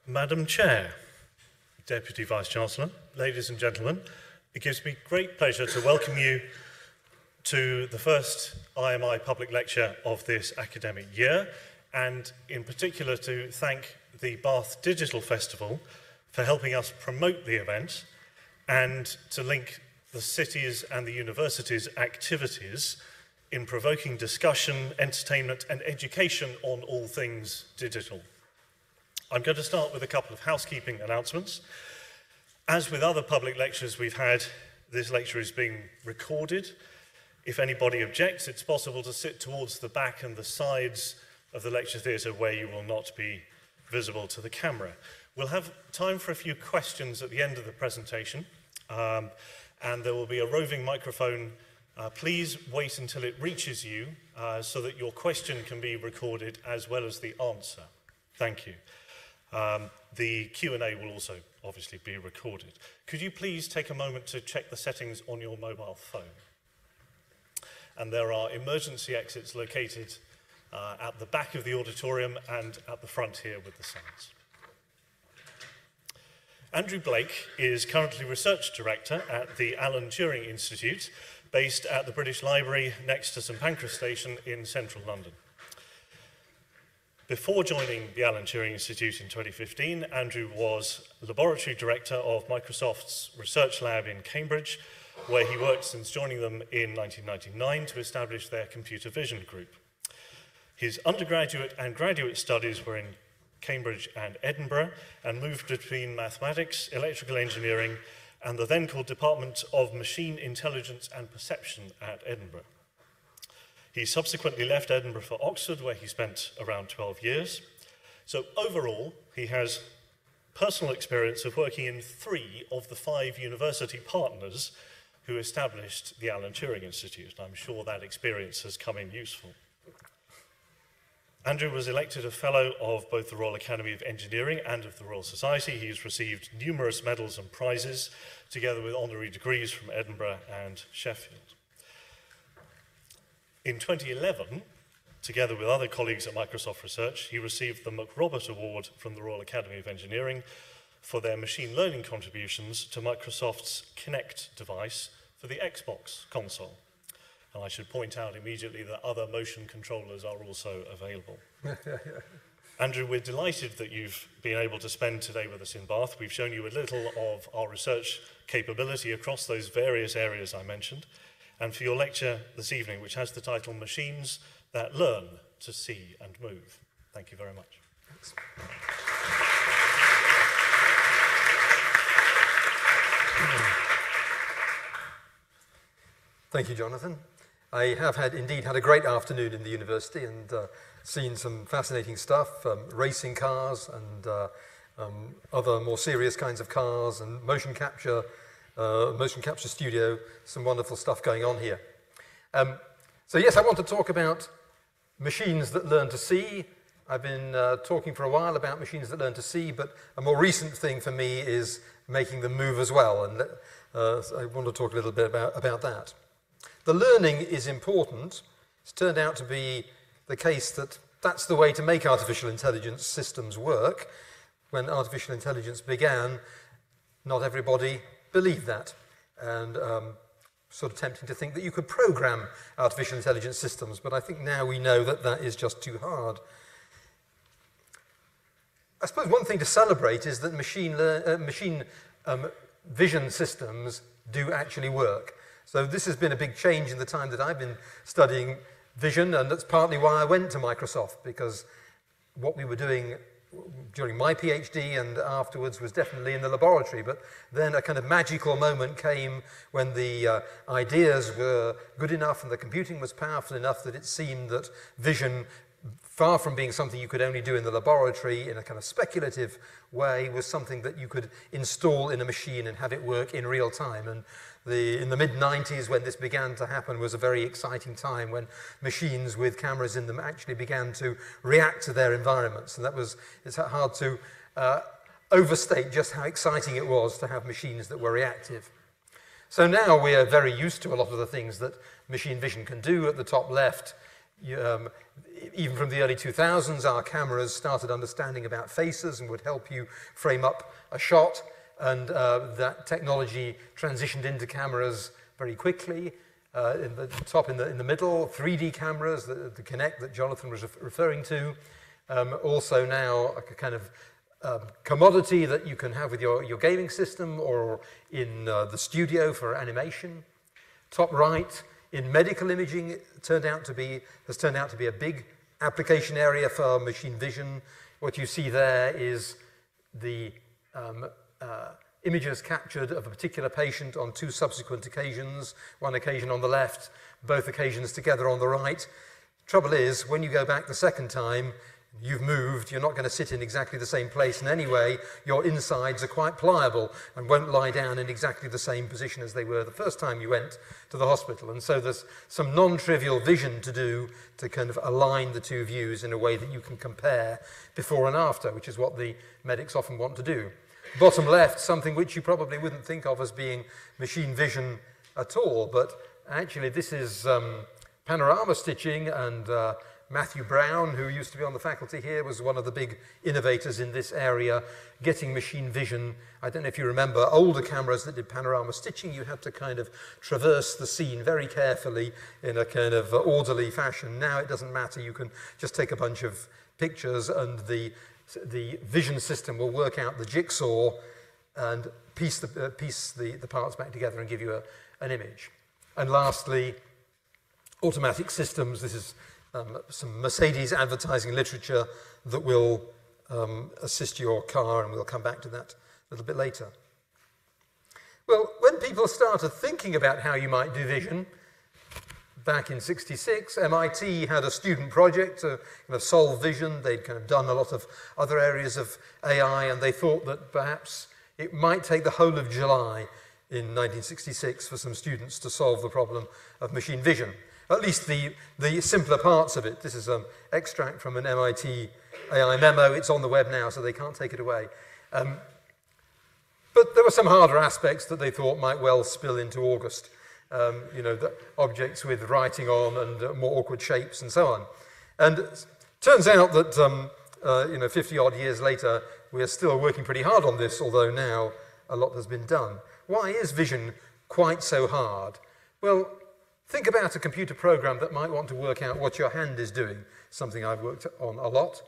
Madam Chair, Deputy Vice-Chancellor, ladies and gentlemen, it gives me great pleasure to welcome you to the first IMI public lecture of this academic year, and in particular to thank the Bath Digital Festival for helping us promote the event and to link the city's and the university's activities in provoking discussion, entertainment and education on all things digital. I'm going to start with a couple of housekeeping announcements. As with other public lectures we've had, this lecture is being recorded. If anybody objects, it's possible to sit towards the back and the sides of the lecture theatre where you will not be visible to the camera. We'll have time for a few questions at the end of the presentation, and there will be a roving microphone. Please wait until it reaches you so that your question can be recorded as well as the answer. Thank you. The Q&A will also obviously be recorded. Could you please take a moment to check the settings on your mobile phone? And there are emergency exits located at the back of the auditorium and at the front here with the signs. Andrew Blake is currently Research Director at the Alan Turing Institute, based at the British Library next to St Pancras Station in central London. Before joining the Alan Turing Institute in 2015, Andrew was Laboratory Director of Microsoft's Research Lab in Cambridge, where he worked since joining them in 1999 to establish their computer vision group. His undergraduate and graduate studies were in Cambridge and Edinburgh, and moved between mathematics, electrical engineering, and the then called Department of Machine Intelligence and Perception at Edinburgh. He subsequently left Edinburgh for Oxford, where he spent around 12 years. So overall, he has personal experience of working in 3 of the 5 university partners who established the Alan Turing Institute. I'm sure that experience has come in useful. Andrew was elected a Fellow of both the Royal Academy of Engineering and of the Royal Society. He's received numerous medals and prizes, together with honorary degrees from Edinburgh and Sheffield. In 2011, together with other colleagues at Microsoft Research, he received the McRobert Award from the Royal Academy of Engineering for their machine learning contributions to Microsoft's Kinect device for the Xbox console. And I should point out immediately that other motion controllers are also available. Andrew, we're delighted that you've been able to spend today with us in Bath. We've shown you a little of our research capability across those various areas I mentioned. And for your lecture this evening, which has the title Machines That Learn to See and Move. Thank you very much. Thanks. Thank you, Jonathan. I have indeed had a great afternoon in the university and seen some fascinating stuff, racing cars and other more serious kinds of cars and motion capture studio, some wonderful stuff going on here. So yes, I want to talk about machines that learn to see. I've been talking for a while about machines that learn to see, but a more recent thing for me is making them move as well, and I want to talk a little bit about that. The learning is important. It's turned out to be the case that that's the way to make artificial intelligence systems work. When artificial intelligence began, not everybody believed that, and sort of tempting to think that you could program artificial intelligence systems, but I think now we know that that is just too hard. I suppose one thing to celebrate is that machine vision systems do actually work. So this has been a big change in the time that I've been studying vision, and that's partly why I went to Microsoft, because what we were doing during my PhD and afterwards was definitely in the laboratory, but then a kind of magical moment came when the ideas were good enough and the computing was powerful enough that it seemed that vision, far from being something you could only do in the laboratory in a kind of speculative way, was something that you could install in a machine and have it work in real time. And in the mid-90s, when this began to happen, was a very exciting time when machines with cameras in them actually began to react to their environments. And it's hard to overstate just how exciting it was to have machines that were reactive. So now we are very used to a lot of the things that machine vision can do. At the top left, Even from the early 2000s, our cameras started understanding about faces and would help you frame up a shot. And that technology transitioned into cameras very quickly. In the top, in the middle, 3D cameras, the Kinect that Jonathan was referring to. Also now a kind of commodity that you can have with your gaming system or in the studio for animation. Top right, in medical imaging, has turned out to be a big application area for machine vision. What you see there is the images captured of a particular patient on 2 subsequent occasions, one occasion on the left, both occasions together on the right. Trouble is, when you go back the second time, you've moved, you're not going to sit in exactly the same place, and anyway, your insides are quite pliable and won't lie down in exactly the same position as they were the first time you went to the hospital. And so there's some non-trivial vision to do to kind of align the 2 views in a way that you can compare before and after, which is what the medics often want to do. Bottom left, something which you probably wouldn't think of as being machine vision at all, but actually this is panorama stitching, and Matthew Brown, who used to be on the faculty here, was one of the big innovators in this area, getting machine vision. I don't know if you remember older cameras that did panorama stitching, you had to kind of traverse the scene very carefully in a kind of orderly fashion. Now it doesn't matter, you can just take a bunch of pictures and the vision system will work out the jigsaw and piece the parts back together and give you an image. And lastly, automatic systems. This is some Mercedes advertising literature that will assist your car, and we'll come back to that a little bit later. Well, when people started thinking about how you might do vision, back in '66, MIT had a student project to kind of solve vision. They'd kind of done a lot of other areas of AI, and they thought that perhaps it might take the whole of July in 1966 for some students to solve the problem of machine vision. At least the simpler parts of it. This is an extract from an MIT AI memo. It's on the web now, so they can't take it away. But there were some harder aspects that they thought might well spill into August. You know, the objects with writing on and more awkward shapes and so on. And it turns out that, you know, 50-odd years later, we are still working pretty hard on this, although now a lot has been done. Why is vision quite so hard? Well, think about a computer program that might want to work out what your hand is doing, something I've worked on a lot.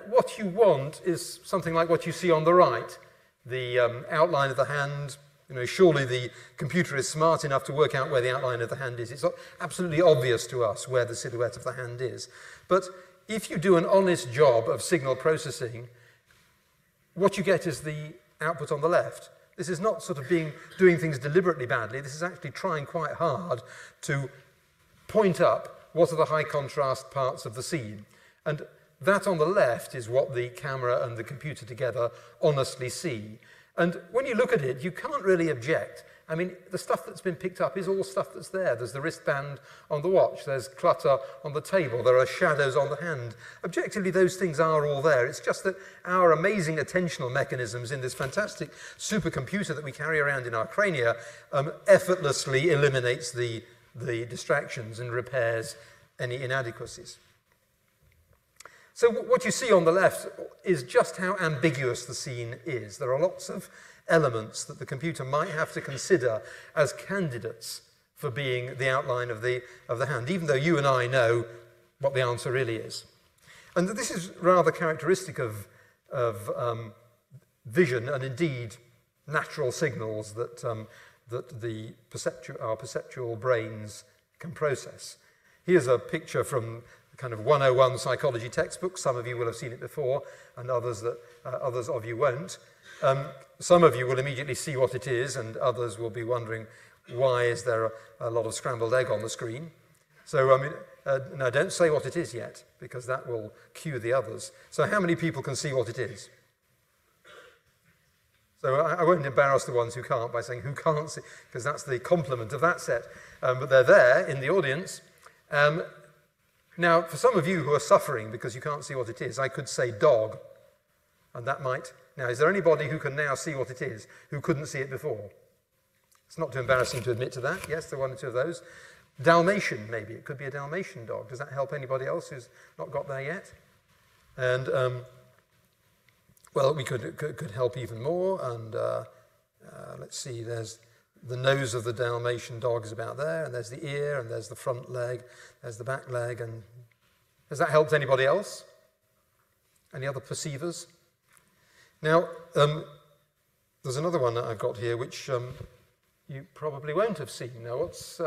What you want is something like what you see on the right, the outline of the hand. You know, surely the computer is smart enough to work out where the outline of the hand is. It's absolutely obvious to us where the silhouette of the hand is. But if you do an honest job of signal processing, what you get is the output on the left. This is not sort of doing things deliberately badly. This is actually trying quite hard to point up what are the high contrast parts of the scene. And that on the left is what the camera and the computer together honestly see. And when you look at it, you can't really object. I mean, the stuff that's been picked up is all stuff that's there. There's the wristband on the watch. There's clutter on the table. There are shadows on the hand. Objectively, those things are all there. It's just that our amazing attentional mechanisms in this fantastic supercomputer that we carry around in our crania effortlessly eliminates the distractions and repairs any inadequacies. So what you see on the left is just how ambiguous the scene is. There are lots of elements that the computer might have to consider as candidates for being the outline of the hand, even though you and I know what the answer really is. And this is rather characteristic of vision and indeed natural signals that our perceptual brains can process. Here's a picture from kind of 101 psychology textbook. Some of you will have seen it before, and others of you won't. Some of you will immediately see what it is, and others will be wondering, why is there a lot of scrambled egg on the screen? So, I mean, no, don't say what it is yet, because that will cue the others. So how many people can see what it is? So I won't embarrass the ones who can't by saying who can't see, because that's the complement of that set. But they're there in the audience. Now, for some of you who are suffering because you can't see what it is, I could say dog, and that might... Now, is there anybody who can now see what it is, who couldn't see it before? It's not too embarrassing to admit to that. Yes, there are one or two of those. Dalmatian, maybe. It could be a Dalmatian dog. Does that help anybody else who's not got there yet? And, well, we could help even more. And let's see, there's the nose of the Dalmatian dog is about there, and there's the ear, and there's the front leg, there's the back leg. And has that helped anybody else? Any other perceivers? Now, there's another one that I've got here, which you probably won't have seen. Now, what's...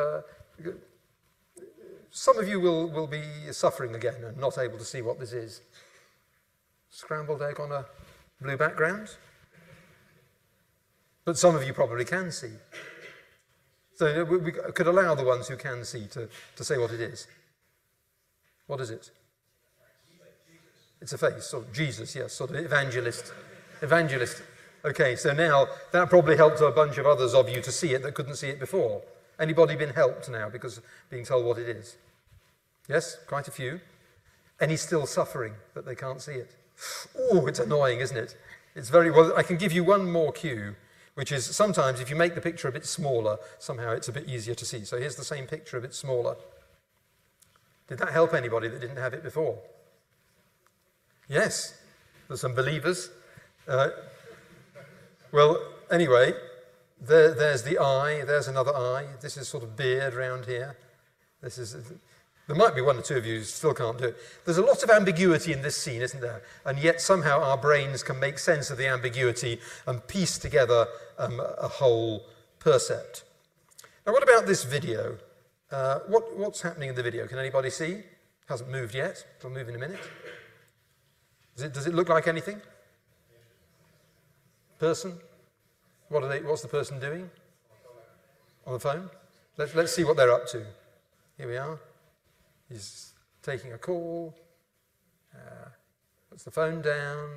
some of you will be suffering again and not able to see what this is. Scrambled egg on a blue background? But some of you probably can see. So we could allow the ones who can see to say what it is. What is it? It's a face, sort of Jesus, yes, sort of evangelist. Evangelist. Okay, so now that probably helped a bunch of others of you to see it that couldn't see it before. Anybody been helped now because of being told what it is? Yes, quite a few. Any still suffering that they can't see it? Oh, it's annoying, isn't it? It's very, well, I can give you one more cue, which is sometimes if you make the picture a bit smaller, somehow it's a bit easier to see. So here's the same picture a bit smaller. Did that help anybody that didn't have it before? Yes, there's some believers. Well, anyway, there's the eye, there's another eye. This is sort of beard round here. There might be one or two of you who still can't do it. There's a lot of ambiguity in this scene, isn't there? And yet somehow our brains can make sense of the ambiguity and piece together a whole percept. Now, what about this video? What's happening in the video? Can anybody see? Hasn't moved yet. It'll move in a minute. Does it look like anything? Person? What's the person doing? On the phone? Let's see what they're up to. Here we are. He's taking a call. Puts the phone down.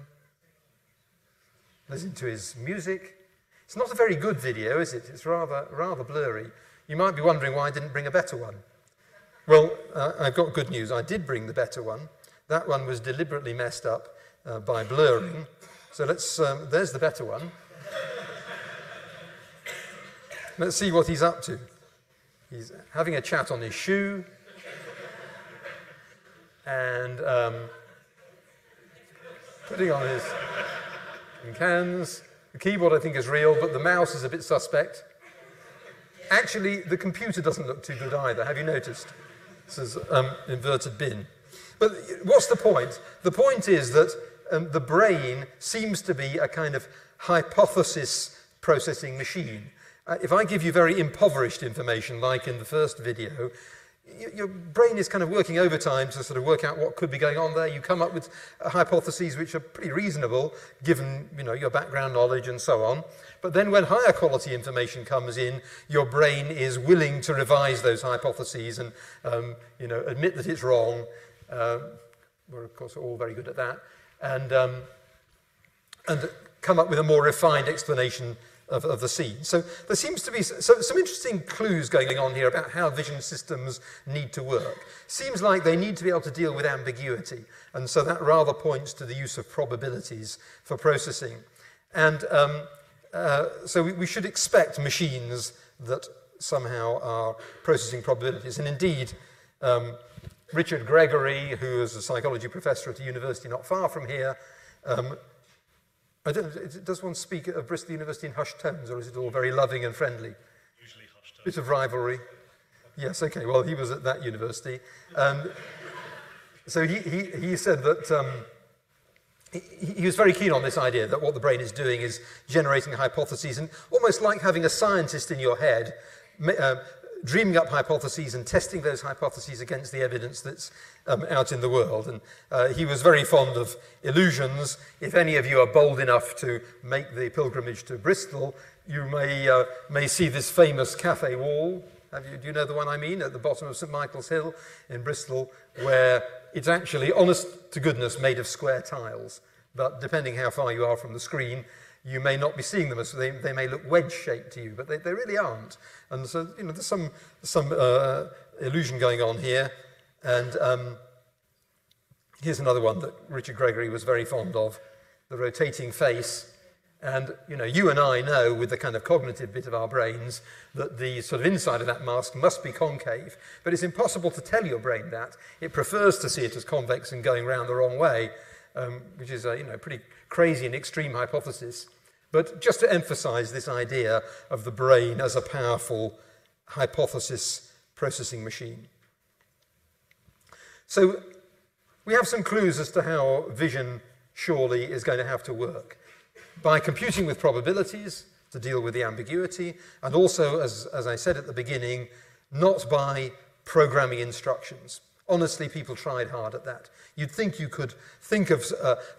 Listens to his music. It's not a very good video, is it? It's rather blurry. You might be wondering why I didn't bring a better one. Well, I've got good news. I did bring the better one. That one was deliberately messed up by blurring. So there's the better one. Let's see what he's up to. He's having a chat on his shoe. And putting on his cans. The keyboard I think is real, but the mouse is a bit suspect. Actually, the computer doesn't look too good either. Have you noticed? This is inverted bin. But what's the point? The point is that the brain seems to be a kind of hypothesis processing machine. If I give you very impoverished information, like in the first video, your brain is kind of working overtime to sort of work out what could be going on there. You come up with hypotheses which are pretty reasonable, given your background knowledge and so on. But then when higher quality information comes in, your brain is willing to revise those hypotheses and admit that it's wrong. We're of course all very good at that, and come up with a more refined explanation of the scene. So there seems to be some interesting clues going on here about how vision systems need to work. Seems like they need to be able to deal with ambiguity, and so that rather points to the use of probabilities for processing. And so we should expect machines that somehow are processing probabilities. And indeed, Richard Gregory, who is a psychology professor at a university not far from here, does one speak of Bristol University in hushed tones, or is it all very loving and friendly? Usually hushed tones. Bit of rivalry. Yes, okay, well, he was at that university. So he said that he was very keen on this idea that what the brain is doing is generating hypotheses, and almost like having a scientist in your head, dreaming up hypotheses and testing those hypotheses against the evidence that's out in the world. And he was very fond of illusions. If any of you are bold enough to make the pilgrimage to Bristol, you may see this famous cafe wall. Do you know the one I mean? At the bottom of St Michael's Hill in Bristol, where it's actually, honest to goodness, made of square tiles. But depending how far you are from the screen, you may not be seeing them, as they may look wedge-shaped to you, but they really aren't. And so, there's some illusion going on here. And here's another one that Richard Gregory was very fond of, the rotating face. And you and I know, with the kind of cognitive bit of our brains, that the sort of inside of that mask must be concave. But it's impossible to tell your brain that. It prefers to see it as convex and going round the wrong way, which is a pretty crazy and extreme hypothesis. But just to emphasize this idea of the brain as a powerful hypothesis processing machine. So we have some clues as to how vision surely is going to have to work. By computing with probabilities to deal with the ambiguity, and also, as I said at the beginning, not by programming instructions. Honestly, people tried hard at that. You'd think you could think of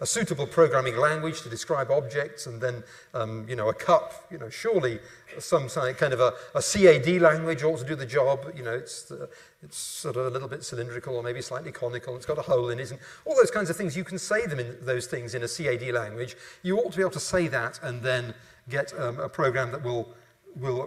a suitable programming language to describe objects, and then, a cup, surely some kind of a CAD language ought to do the job. It's sort of a little bit cylindrical or maybe slightly conical. It's got a hole in it, and all those kinds of things. You can say those things in a CAD language. You ought to be able to say that and then get a program that will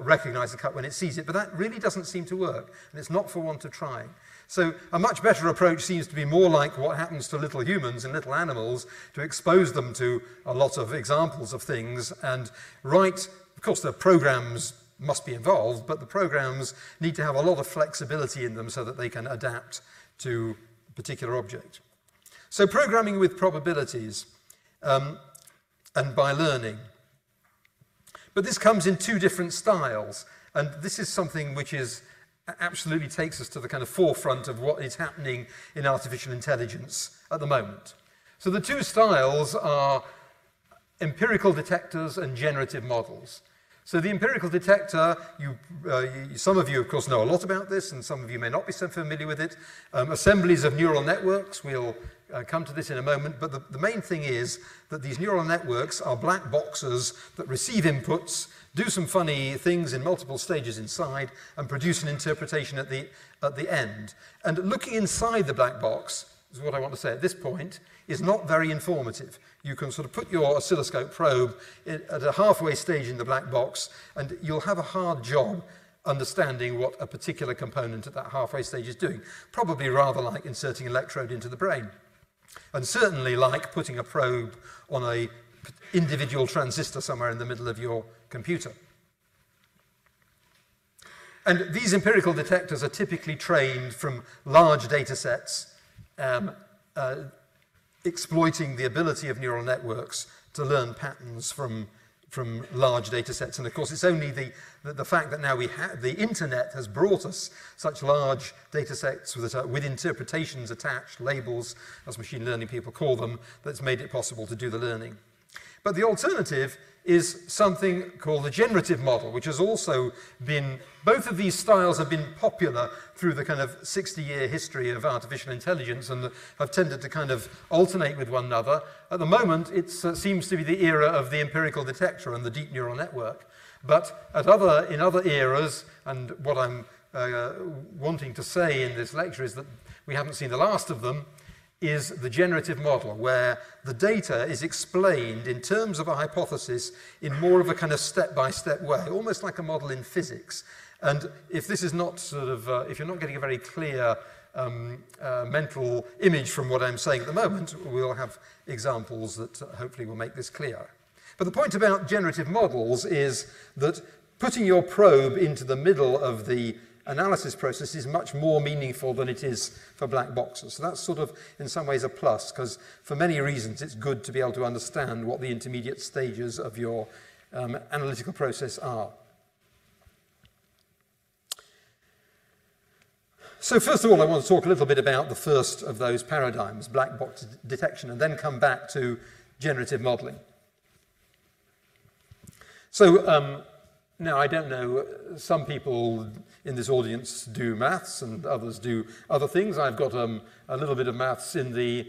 recognize the cup when it sees it. But that really doesn't seem to work, and it's not for want of trying. So a much better approach seems to be more like what happens to little humans and little animals, to expose them to a lot of examples of things and write. Of course, the programs must be involved, but the programs need to have a lot of flexibility in them so that they can adapt to a particular object. So programming with probabilities and by learning. But this comes in two different styles, and this is something which absolutely takes us to the kind of forefront of what is happening in artificial intelligence at the moment. So the two styles are empirical detectors and generative models. So the empirical detector, some of you, of course, know a lot about this, and some of you may not be so familiar with it. Assemblies of neural networks, we'll come to this in a moment, but the main thing is that these neural networks are black boxes that receive inputs, do some funny things in multiple stages inside, and produce an interpretation at the end. And looking inside the black box, is what I want to say at this point, is not very informative. You can sort of put your oscilloscope probe at a halfway stage in the black box, and you'll have a hard job understanding what a particular component at that halfway stage is doing. Probably rather like inserting an electrode into the brain. And certainly like putting a probe on an individual transistor somewhere in the middle of your computer. And these empirical detectors are typically trained from large data sets, exploiting the ability of neural networks to learn patterns from large data sets. And of course, it's only the fact that now the internet has brought us such large data sets with interpretations attached, labels, as machine learning people call them, that's made it possible to do the learning. But the alternative is something called the generative model, which has also been, both of these styles have been popular through the kind of 60-year history of artificial intelligence and have tended to kind of alternate with one another. At the moment, it seems to be the era of the empirical detector and the deep neural network. But in other eras, and what I'm wanting to say in this lecture is that we haven't seen the last of them, is the generative model, where the data is explained in terms of a hypothesis in more of a kind of step-by-step way, almost like a model in physics. And if this is not sort of, if you're not getting a very clear mental image from what I'm saying at the moment, we'll have examples that hopefully will make this clear. But the point about generative models is that putting your probe into the middle of the analysis process is much more meaningful than it is for black boxes. So that's sort of, in some ways, a plus, because for many reasons it's good to be able to understand what the intermediate stages of your analytical process are. So first of all, I want to talk a little bit about the first of those paradigms, black box detection, and then come back to generative modeling. So now, I don't know, some people in this audience do maths and others do other things. I've got a little bit of maths in the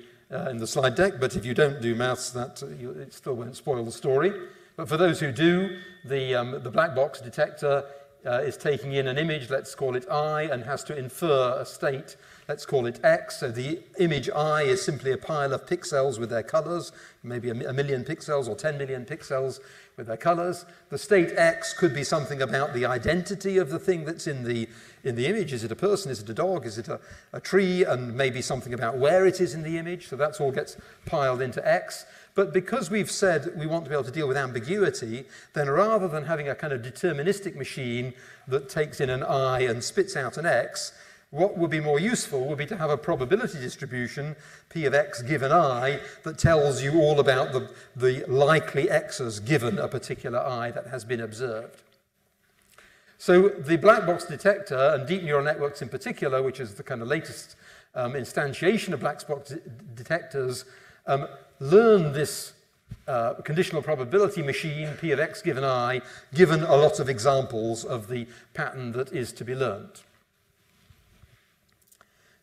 slide deck, but if you don't do maths, it still won't spoil the story. But for those who do, the black box detector is taking in an image, let's call it I, and has to infer a state, let's call it X. So the image I is simply a pile of pixels with their colors, maybe a million pixels or 10 million pixels with their colors. The state X could be something about the identity of the thing that's in the image. Is it a person? Is it a dog? Is it a tree? And maybe something about where it is in the image. So that's all gets piled into X. But because we've said we want to be able to deal with ambiguity, then rather than having a kind of deterministic machine that takes in an I and spits out an X, what would be more useful would be to have a probability distribution, P of X given I, that tells you all about the likely X's given a particular I that has been observed. So the black box detector, and deep neural networks in particular, which is the kind of latest instantiation of black box detectors, learn this conditional probability machine, P of X given I, given a lot of examples of the pattern that is to be learned.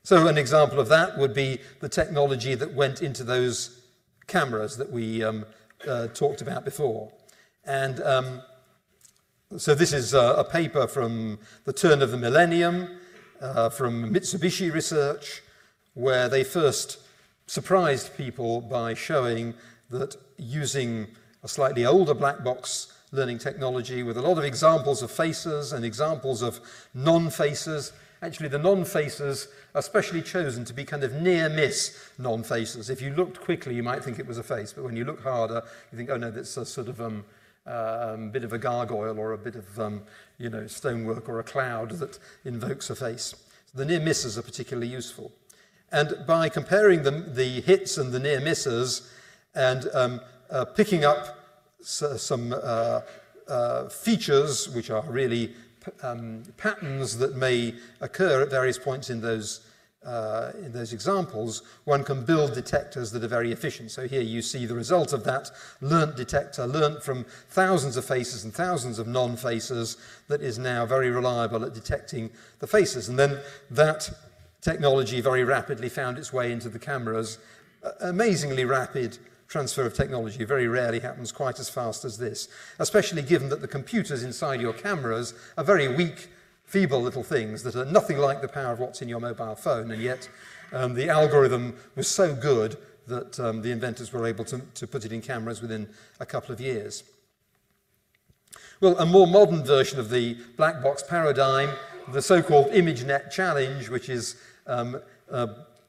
So an example of that would be the technology that went into those cameras that we talked about before. And so this is a paper from the turn of the millennium, from Mitsubishi Research, where they first surprised people by showing that using a slightly older black box learning technology with a lot of examples of faces and examples of non-faces. Actually, the non-faces are specially chosen to be kind of near-miss non-faces. If you looked quickly, you might think it was a face, but when you look harder, you think, oh no, that's a sort of bit of a gargoyle or a bit of stonework or a cloud that invokes a face. So the near-misses are particularly useful. And by comparing the hits and the near-misses and picking up some features which are really patterns that may occur at various points in those examples, one can build detectors that are very efficient. So here you see the result of that learnt detector, learnt from thousands of faces and thousands of non-faces, that is now very reliable at detecting the faces. And then that technology very rapidly found its way into the cameras. Amazingly rapid transfer of technology very rarely happens quite as fast as this, especially given that the computers inside your cameras are very weak, feeble little things that are nothing like the power of what's in your mobile phone, and yet the algorithm was so good that the inventors were able to put it in cameras within a couple of years. Well, a more modern version of the black box paradigm, the so-called ImageNet challenge, which is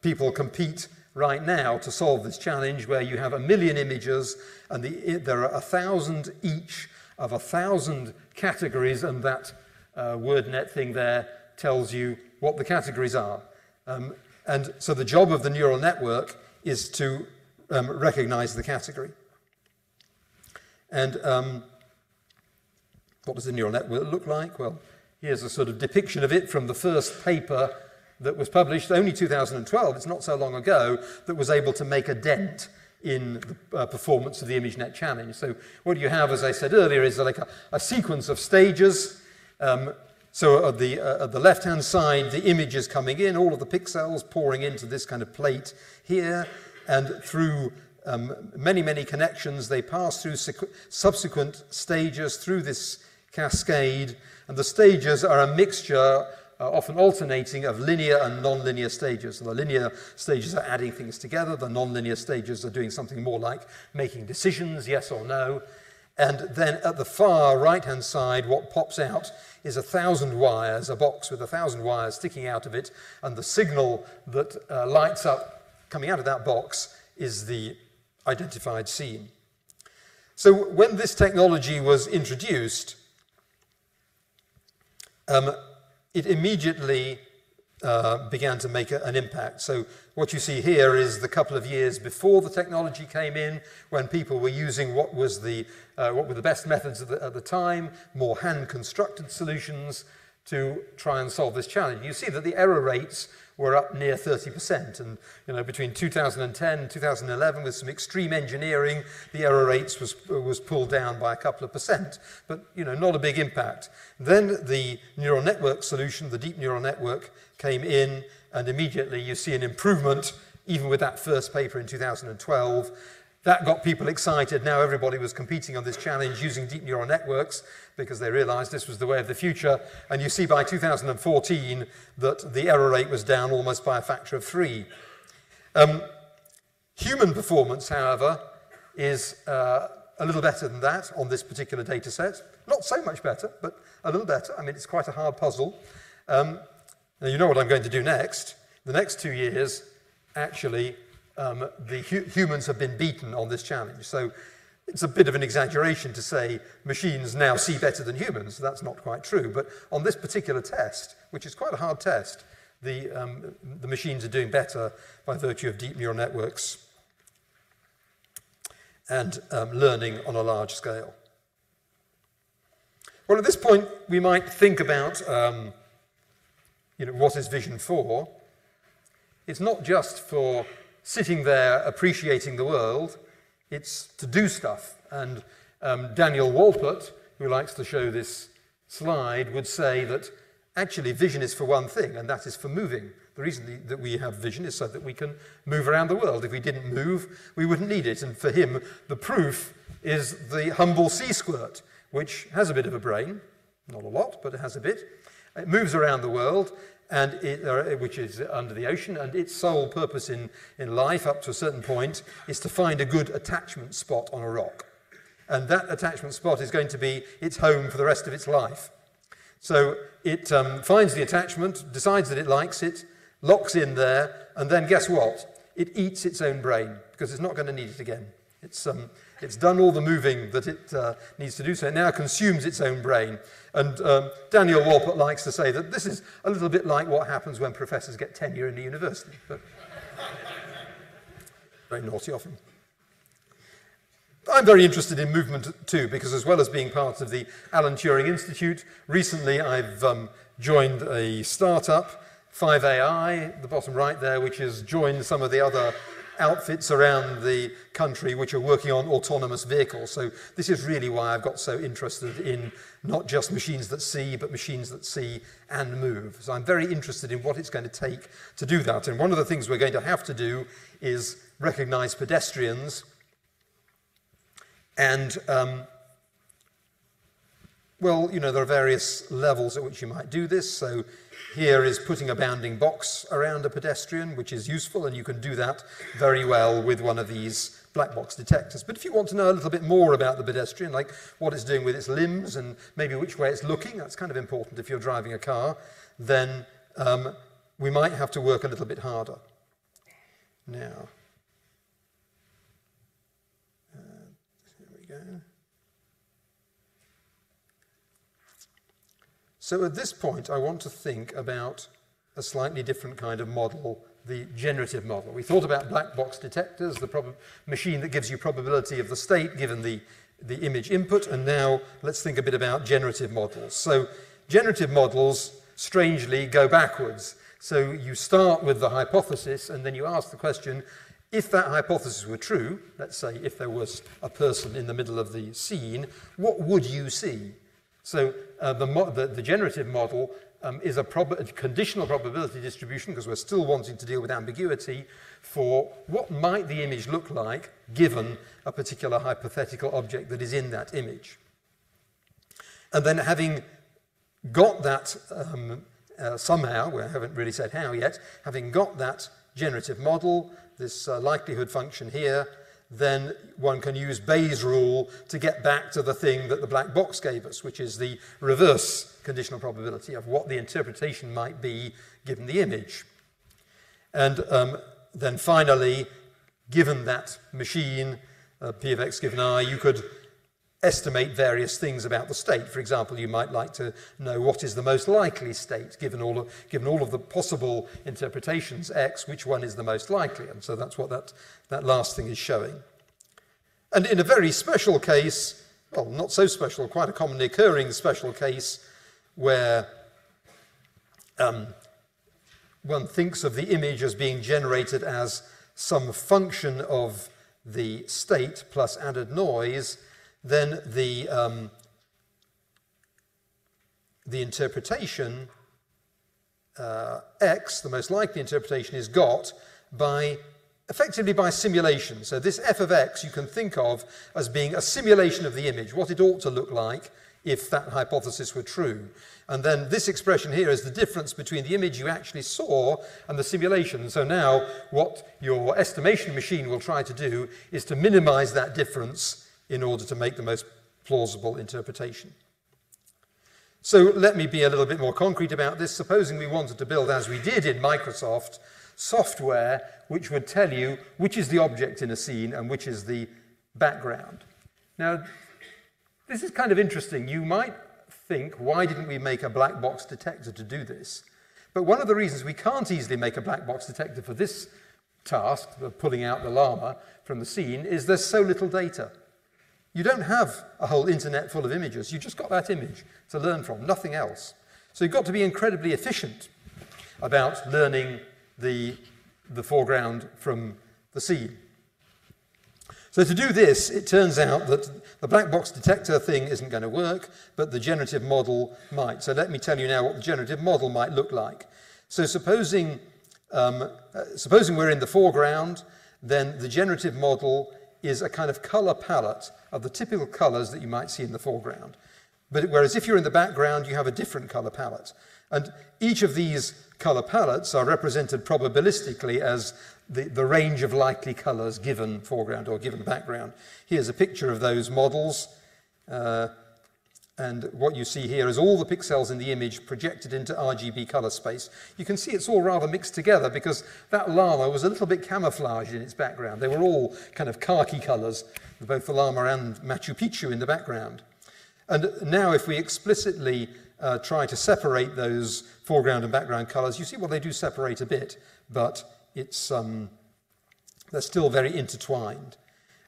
people compete right now to solve this challenge, where you have 1 million images and there are 1,000 each of 1,000 categories, and that WordNet thing there tells you what the categories are. And so the job of the neural network is to recognize the category. And what does the neural network look like? Well, here's a sort of depiction of it from the first paper that was published, only 2012, it's not so long ago, that was able to make a dent in the performance of the ImageNet challenge. So what you have, as I said earlier, is like a sequence of stages. So at the left-hand side, the image is coming in, all of the pixels pouring into this kind of plate here, and through many, many connections, they pass through subsequent stages through this cascade, and the stages are a mixture, often alternating, of linear and non-linear stages. So the linear stages are adding things together, the non-linear stages are doing something more like making decisions, yes or no. And then at the far right-hand side, what pops out is 1,000 wires, a box with 1,000 wires sticking out of it, and the signal that lights up coming out of that box is the identified scene. So when this technology was introduced, it immediately began to make an impact. So what you see here is the couple of years before the technology came in, when people were using what were the best methods at the time, more hand-constructed solutions to try and solve this challenge. You see that the error rates were up near 30%, and between 2010 and 2011, with some extreme engineering, the error rates was pulled down by a couple of percent, but not a big impact. Then the neural network solution, the deep neural network, came in, and immediately you see an improvement, even with that first paper in 2012. That got people excited. Now everybody was competing on this challenge using deep neural networks because they realized this was the way of the future. And you see by 2014 that the error rate was down almost by a factor of 3. Human performance, however, is a little better than that on this particular data set. Not so much better, but a little better. I mean, it's quite a hard puzzle. Now, you know what I'm going to do next. The next 2 years, actually, humans have been beaten on this challenge. So it's a bit of an exaggeration to say machines now see better than humans. That's not quite true. But on this particular test, which is quite a hard test, the machines are doing better by virtue of deep neural networks and learning on a large scale. Well, at this point, we might think about what is vision for? It's not just for sitting there appreciating the world, it's to do stuff. And Daniel Walpert, who likes to show this slide, would say that actually vision is for one thing, and that is for moving. The reason that we have vision is so that we can move around the world. If we didn't move, we wouldn't need it. And for him, the proof is the humble sea squirt, which has a bit of a brain, not a lot, but it has a bit. It moves around the world, and which is under the ocean, and its sole purpose in life, up to a certain point, is to find a good attachment spot on a rock. And that attachment spot is going to be its home for the rest of its life. So it finds the attachment, decides that it likes it, locks in there, and then guess what? It eats its own brain, because it's not going to need it again. It's done all the moving that it needs to do, so it now consumes its own brain. And Daniel Walpert likes to say that this is a little bit like what happens when professors get tenure in a university. But very naughty of him. I'm very interested in movement too, because as well as being part of the Alan Turing Institute, recently I've joined a startup, 5AI, at the bottom right there, which has joined some of the other outfits around the country which are working on autonomous vehicles. So this is really why I've got so interested in not just machines that see, but machines that see and move. So I'm very interested in what it's going to take to do that. And one of the things we're going to have to do is recognize pedestrians. And, well, there are various levels at which you might do this. So here is putting a bounding box around a pedestrian, which is useful, and you can do that very well with one of these black box detectors. But if you want to know a little bit more about the pedestrian, like what it's doing with its limbs and maybe which way it's looking, that's kind of important if you're driving a car, then we might have to work a little bit harder. Now, here we go. So at this point, I want to think about a slightly different kind of model, the generative model. We thought about black box detectors, the machine that gives you probability of the state given the image input, and now let's think a bit about generative models. So generative models, strangely, go backwards. So you start with the hypothesis, and then you ask the question, if that hypothesis were true, let's say if there was a person in the middle of the scene, what would you see? So the generative model is a conditional probability distribution, because we're still wanting to deal with ambiguity, for what might the image look like given a particular hypothetical object that is in that image. And then having got that somehow, we haven't really said how yet, having got that generative model, this likelihood function here, then one can use Bayes' rule to get back to the thing that the black box gave us, which is the reverse conditional probability of what the interpretation might be given the image. And then finally, given that machine, P of x given I, you could estimate various things about the state. For example, you might like to know what is the most likely state, given all of the possible interpretations x, which one is the most likely. And so that's what that last thing is showing. And in a very special case, well, not so special, quite a commonly occurring special case, where one thinks of the image as being generated as some function of the state plus added noise, then the interpretation x, the most likely interpretation, is got effectively by simulation. So this f of x you can think of as being a simulation of the image, what it ought to look like if that hypothesis were true. And then this expression here is the difference between the image you actually saw and the simulation. So now what your estimation machine will try to do is to minimize that difference in order to make the most plausible interpretation. So let me be a little bit more concrete about this. Supposing we wanted to build, as we did in Microsoft, software which would tell you which is the object in a scene and which is the background. Now, this is kind of interesting. You might think, why didn't we make a black box detector to do this? But one of the reasons we can't easily make a black box detector for this task, of pulling out the llama from the scene, is there's so little data. You don't have a whole internet full of images. You've just got that image to learn from, nothing else. So you've got to be incredibly efficient about learning the foreground from the scene. So to do this, it turns out that the black box detector thing isn't going to work, but the generative model might. So let me tell you now what the generative model might look like. So supposing we're in the foreground, then the generative model is a kind of color palette of the typical colors that you might see in the foreground. But whereas if you're in the background, you have a different color palette. And each of these color palettes are represented probabilistically as the range of likely colors given foreground or given background. Here's a picture of those models. And what you see here is all the pixels in the image projected into RGB color space. You can see it's all rather mixed together because that llama was a little bit camouflaged in its background. They were all kind of khaki colors, both the llama and Machu Picchu in the background. And now if we explicitly try to separate those foreground and background colors, you see, well, they do separate a bit, but it's, they're still very intertwined.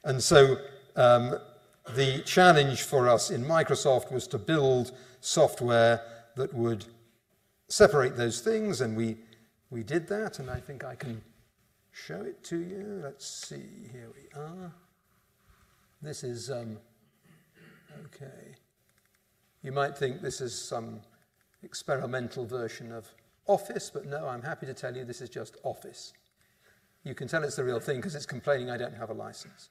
And so the challenge for us in Microsoft was to build software that would separate those things, and we did that, and I think I can show it to you. Let's see, here we are. This is, okay. You might think this is some experimental version of Office, but no, I'm happy to tell you this is just Office. You can tell it's the real thing because it's complaining I don't have a license.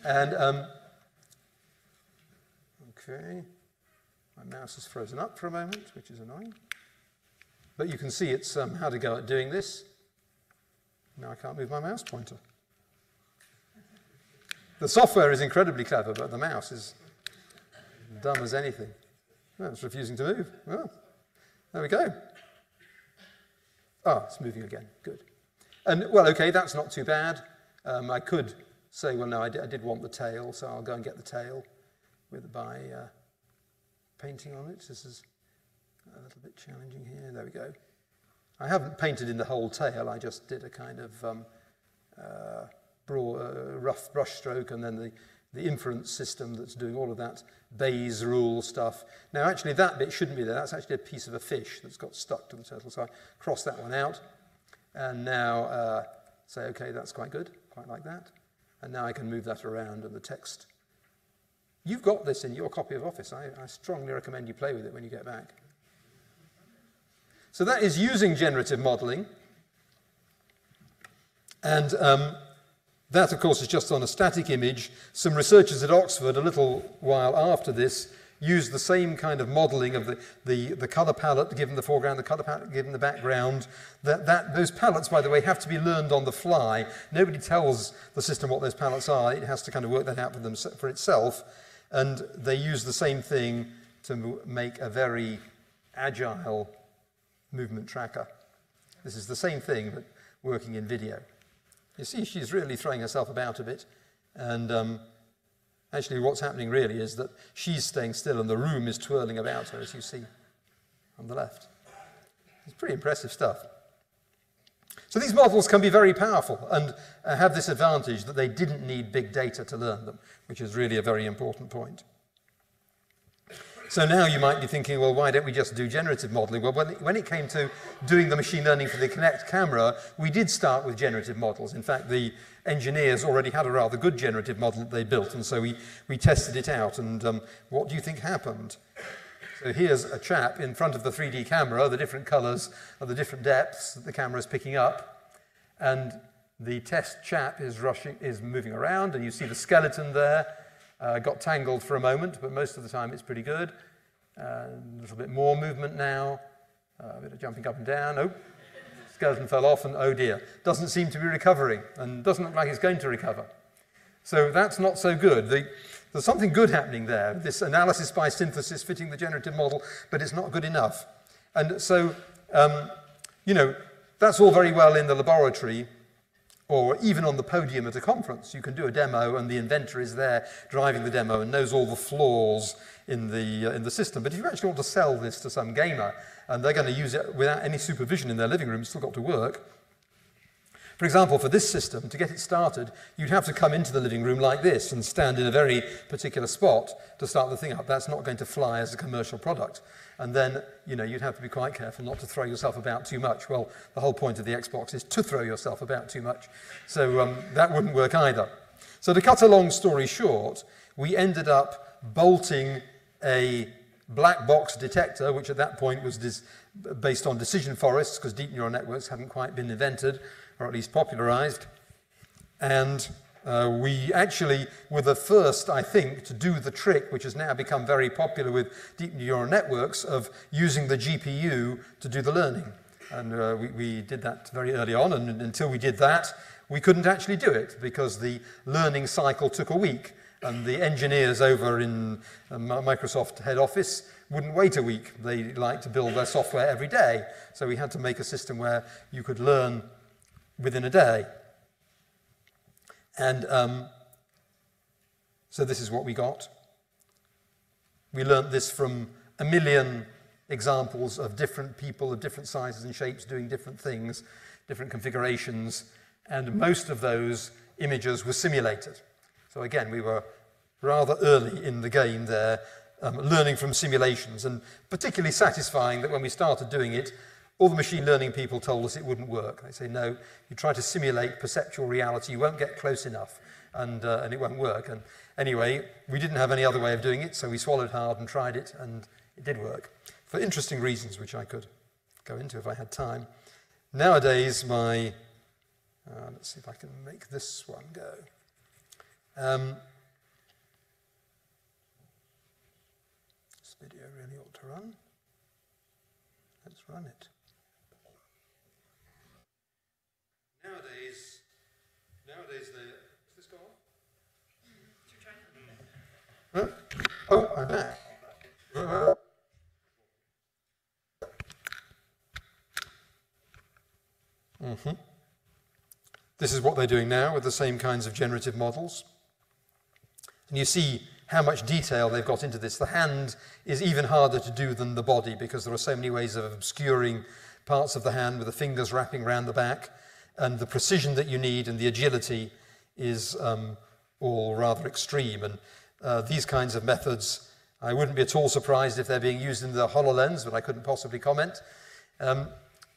And, okay, my mouse is frozen up for a moment, which is annoying. But you can see it's how to go at doing this. Now I can't move my mouse pointer. The software is incredibly clever, but the mouse is dumb as anything. Oh, it's refusing to move. Oh, there we go. Oh, it's moving again. Good. And, well, okay, that's not too bad. I could say, well, no, I did want the tail, so I'll go and get the tail by painting on it. This is a little bit challenging here. There we go. I haven't painted in the whole tail. I just did a kind of rough brush stroke, and then the inference system that's doing all of that Bayes rule stuff. Now, actually, that bit shouldn't be there. That's actually a piece of a fish that's got stuck to the turtle. So I cross that one out, and now say, okay, that's quite good, quite like that. And now I can move that around, and the text. You've got this in your copy of Office. I strongly recommend you play with it when you get back. So that is using generative modeling. And that, of course, is just on a static image. Some researchers at Oxford, a little while after this, used the same kind of modeling of the color palette given the foreground, the color palette given the background. Those palettes, by the way, have to be learned on the fly. Nobody tells the system what those palettes are. It has to kind of work that out for itself. And they use the same thing to make a very agile movement tracker. This is the same thing, but working in video. You see, she's really throwing herself about a bit. And actually, what's happening really is that she's staying still and the room is twirling about her, as you see on the left. It's pretty impressive stuff. So these models can be very powerful and have this advantage that they didn't need big data to learn them, which is really a very important point. So now you might be thinking, well, why don't we just do generative modeling? Well, when it came to doing the machine learning for the Kinect camera, we did start with generative models. In fact, the engineers already had a rather good generative model that they built, and so we tested it out. And what do you think happened? So here's a chap in front of the 3D camera, the different colors of the different depths that the camera is picking up. And the test chap is moving around, and you see the skeleton there. Got tangled for a moment, but most of the time it's pretty good. A little bit more movement now. A bit of jumping up and down. Oh, skeleton fell off, and oh dear. Doesn't seem to be recovering, and doesn't look like it's going to recover. So that's not so good. There's something good happening there. This analysis by synthesis fitting the generative model, but it's not good enough. And so, you know, That's all very well in the laboratory, or even on the podium at a conference. You can do a demo and the inventor is there driving the demo and knows all the flaws in the system. But if you actually want to sell this to some gamer and they're going to use it without any supervision in their living room, it's still got to work. For example, for this system, to get it started, you'd have to come into the living room like this and stand in a very particular spot to start the thing up. That's not going to fly as a commercial product. And then, you'd have to be quite careful not to throw yourself about too much. Well, the whole point of the Xbox is to throw yourself about too much. So that wouldn't work either. So to cut a long story short, we ended up bolting a black box detector, which at that point was based on decision forests, because deep neural networks hadn't quite been invented, or at least popularized. And we actually were the first, I think, to do the trick, which has now become very popular with deep neural networks, of using the GPU to do the learning. And we did that very early on, and until we did that, we couldn't actually do it, because the learning cycle took a week, and the engineers over in Microsoft head office wouldn't wait a week. They like to build their software every day. So we had to make a system where you could learn within a day. And so this is what we got. We learnt this from 1 million examples of different people of different sizes and shapes doing different things, different configurations, and most of those images were simulated. So again, we were rather early in the game there, learning from simulations, and particularly satisfying that when we started doing it, all the machine learning people told us it wouldn't work. They say, no, you try to simulate perceptual reality, you won't get close enough, and it won't work. And anyway, we didn't have any other way of doing it, so we swallowed hard and tried it, and it did work, for interesting reasons, which I could go into if I had time. Nowadays, let's see if I can make this one go. This video really ought to run. Let's run it. Nowadays, is this going on? Oh, I'm back. This is what they're doing now with the same kinds of generative models. And you see how much detail they've got into this. The hand is even harder to do than the body, because there are so many ways of obscuring parts of the hand with the fingers wrapping around the back. And the precision that you need and the agility is all rather extreme. And these kinds of methods, I wouldn't be at all surprised if they're being used in the HoloLens, but I couldn't possibly comment.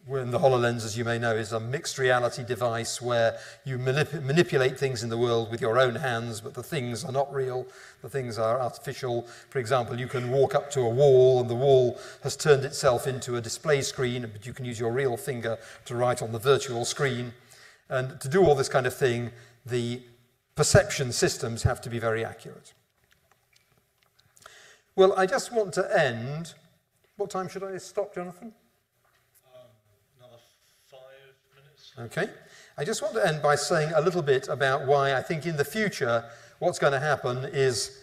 When the HoloLens, as you may know, is a mixed reality device where you manipulate things in the world with your own hands, but the things are not real, the things are artificial. For example, you can walk up to a wall and the wall has turned itself into a display screen, but you can use your real finger to write on the virtual screen. And to do all this kind of thing, the perception systems have to be very accurate. Well, I just want to end. What time should I stop, Jonathan? Another 5 minutes. Okay. I just want to end by saying a little bit about why I think in the future what's going to happen is,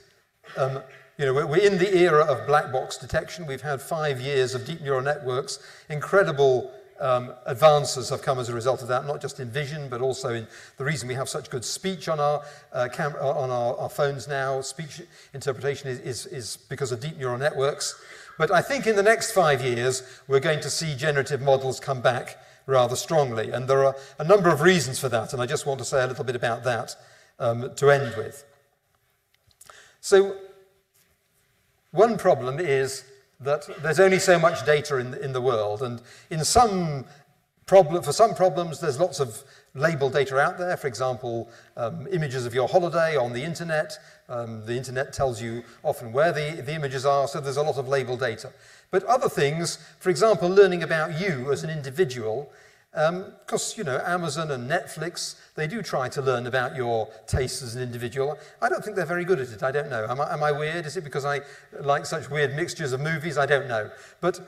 we're in the era of black box detection. We've had 5 years of deep neural networks. Incredible advances have come as a result of that, not just in vision, but also in the reason we have such good speech on our our phones now. Speech interpretation is because of deep neural networks. But I think in the next 5 years, we're going to see generative models come back rather strongly. And there are a number of reasons for that, and I just want to say a little bit about that to end with. So one problem is that there's only so much data in the world, and for some problems there's lots of labeled data out there. For example, images of your holiday on the internet. The internet tells you often where the images are, so there's a lot of labeled data. But other things, for example, learning about you as an individual, because Amazon and Netflix, they do try to learn about your tastes as an individual. I don't think they're very good at it. I don't know. Am I weird? Is it because I like such weird mixtures of movies? I don't know. But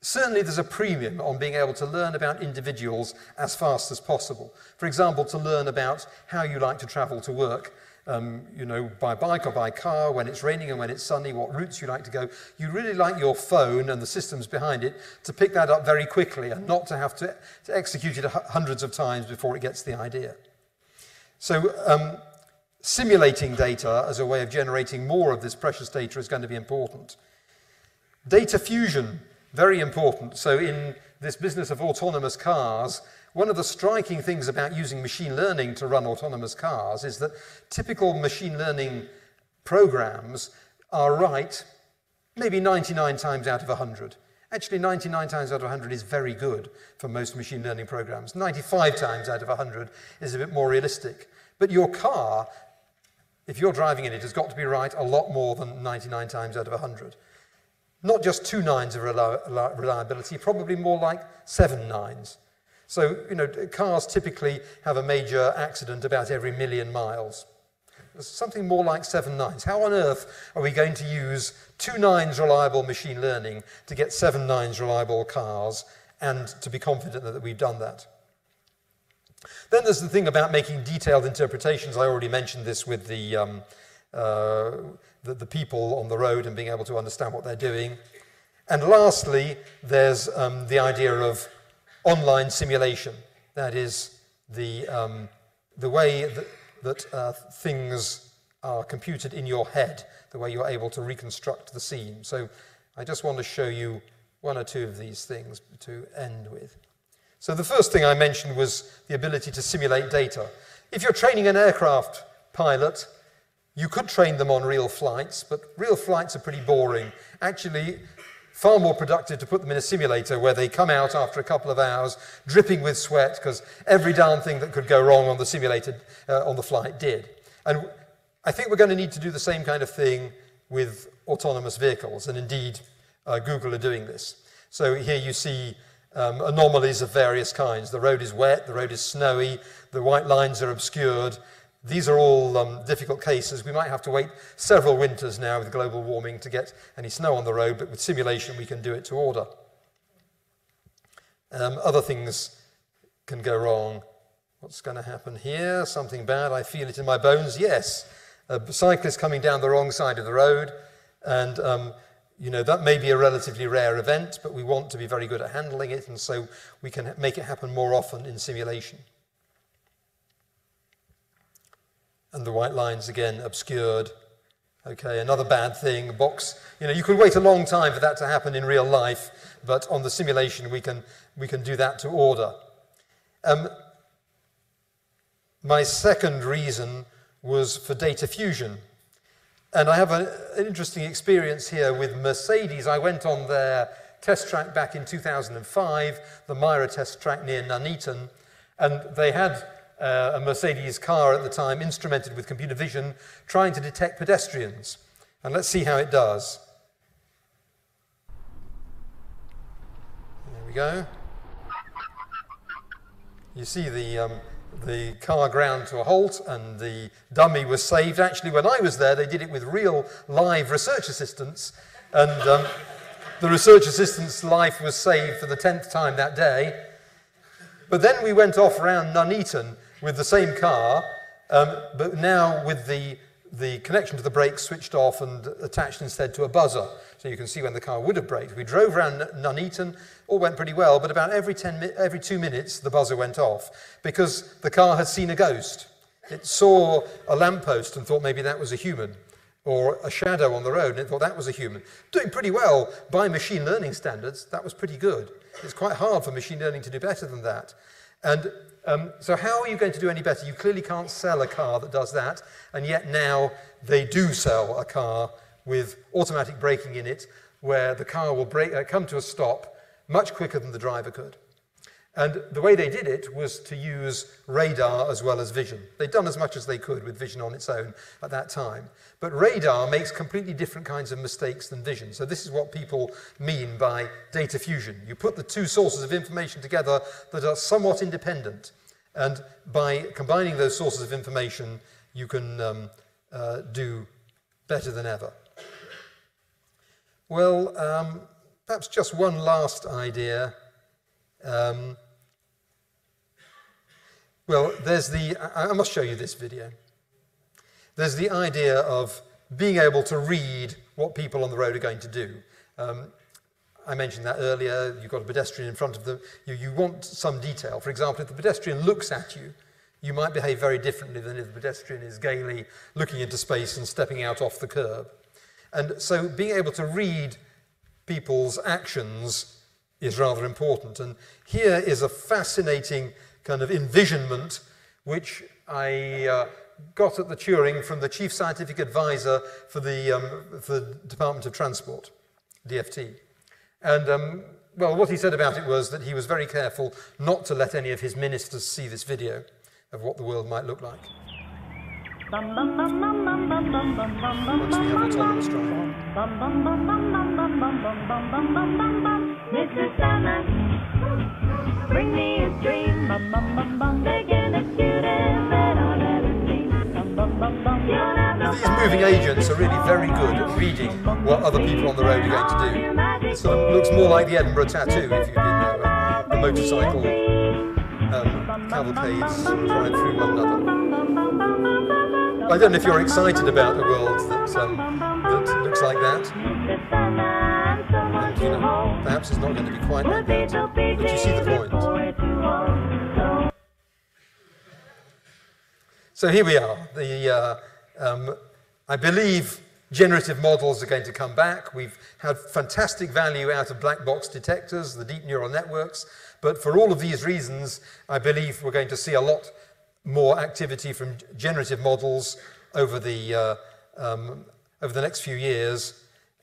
certainly there's a premium on being able to learn about individuals as fast as possible. For example, to learn about how you like to travel to work. you know, by bike or by car, when it's raining and when it's sunny, what routes you like to go. You really like your phone and the systems behind it to pick that up very quickly and not to have to execute it hundreds of times before it gets the idea. So simulating data as a way of generating more of this precious data is going to be important. Data fusion, very important. So in this business of autonomous cars, one of the striking things about using machine learning to run autonomous cars is that typical machine learning programs are right maybe 99 times out of 100. Actually, 99 times out of 100 is very good for most machine learning programs. 95 times out of 100 is a bit more realistic. But your car, if you're driving in it, has got to be right a lot more than 99 times out of 100. Not just 2 nines of reliability, probably more like 7 nines. So, you know, cars typically have a major accident about every 1,000,000 miles. Something more like 7 nines. How on earth are we going to use 2 nines reliable machine learning to get 7 nines reliable cars and to be confident that we've done that? Then there's the thing about making detailed interpretations. I already mentioned this with the people on the road and being able to understand what they're doing. And lastly, there's the idea of online simulation. That is the way that things are computed in your head, the way you're able to reconstruct the scene. So I just want to show you 1 or 2 of these things to end with. So the first thing I mentioned was the ability to simulate data. If you're training an aircraft pilot, you could train them on real flights, but real flights are pretty boring. Actually, far more productive to put them in a simulator where they come out after a couple of hours dripping with sweat because every darn thing that could go wrong on the simulated, on the flight did. And I think we're going to need to do the same kind of thing with autonomous vehicles, and indeed Google are doing this. So here you see anomalies of various kinds. The road is wet, the road is snowy, the white lines are obscured. These are all difficult cases. We might have to wait several winters now with global warming to get any snow on the road, but with simulation we can do it to order. Other things can go wrong. What's going to happen here? Something bad, I feel it in my bones. Yes, a cyclist coming down the wrong side of the road, and you know, that may be a relatively rare event, but we want to be very good at handling it, and so we can make it happen more often in simulation. And the white lines again obscured. Okay, another bad thing, a box. You know, you can wait a long time for that to happen in real life, but on the simulation we can do that to order. My second reason was for data fusion. And I have an interesting experience here with Mercedes. I went on their test track back in 2005, the Myra test track near Nuneaton, and they had a Mercedes car at the time instrumented with computer vision trying to detect pedestrians. And let's see how it does. There we go. You see the car ground to a halt and the dummy was saved. Actually, when I was there, they did it with real live research assistants, and the research assistant's life was saved for the 10th time that day. But then we went off around Nuneaton with the same car, but now with the connection to the brakes switched off and attached instead to a buzzer, so you can see when the car would have braked. We drove around Nuneaton, all went pretty well, but about every 2 minutes the buzzer went off because the car had seen a ghost. It saw a lamppost and thought maybe that was a human, or a shadow on the road and it thought that was a human. Doing pretty well by machine learning standards. That was pretty good. It's quite hard for machine learning to do better than that. And so how are you going to do any better? You clearly can't sell a car that does that, and yet now they do sell a car with automatic braking in it, where the car will come to a stop much quicker than the driver could. And the way they did it was to use radar as well as vision. They'd done as much as they could with vision on its own at that time. But radar makes completely different kinds of mistakes than vision. So this is what people mean by data fusion. You put the 2 sources of information together that are somewhat independent. And by combining those sources of information, you can do better than ever. Well, perhaps just one last idea. Well, there's I must show you this video. there's the idea of being able to read what people on the road are going to do. I mentioned that earlier. You've got a pedestrian in front of them. You want some detail. For example, if the pedestrian looks at you, you might behave very differently than if the pedestrian is gaily looking into space and stepping out off the curb. And so being able to read people's actions is rather important. And here is a fascinating kind of envisionment which I got at the Turing from the Chief Scientific Advisor for the Department of Transport, DFT. And, well, what he said about it was that he was very careful not to let any of his ministers see this video of what the world might look like. Once we have autonomous driving. Mr. Sandman, bring me a dream. They're gonna shoot him at all These moving agents are really very good at reading what other people on the road are going to do. It sort of looks more like the Edinburgh Tattoo, if you've been there, the motorcycle cavalcades drive through one another. I don't know if you're excited about a world that looks like that. And, you know, perhaps it's not going to be quite like that, but you see the point. So here we are. I believe generative models are going to come back. We've had fantastic value out of black box detectors, the deep neural networks, but for all of these reasons, I believe we're going to see a lot more activity from generative models over the next few years.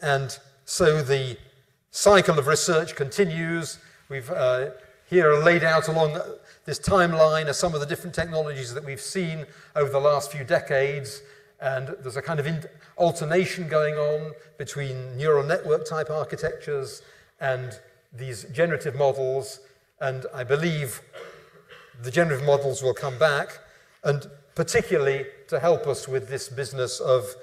And so the cycle of research continues. We've here laid out along this timeline are some of the different technologies that we've seen over the last few decades. And there's a kind of alternation going on between neural network type architectures and these generative models. And I believe the generative models will come back, and particularly to help us with this business of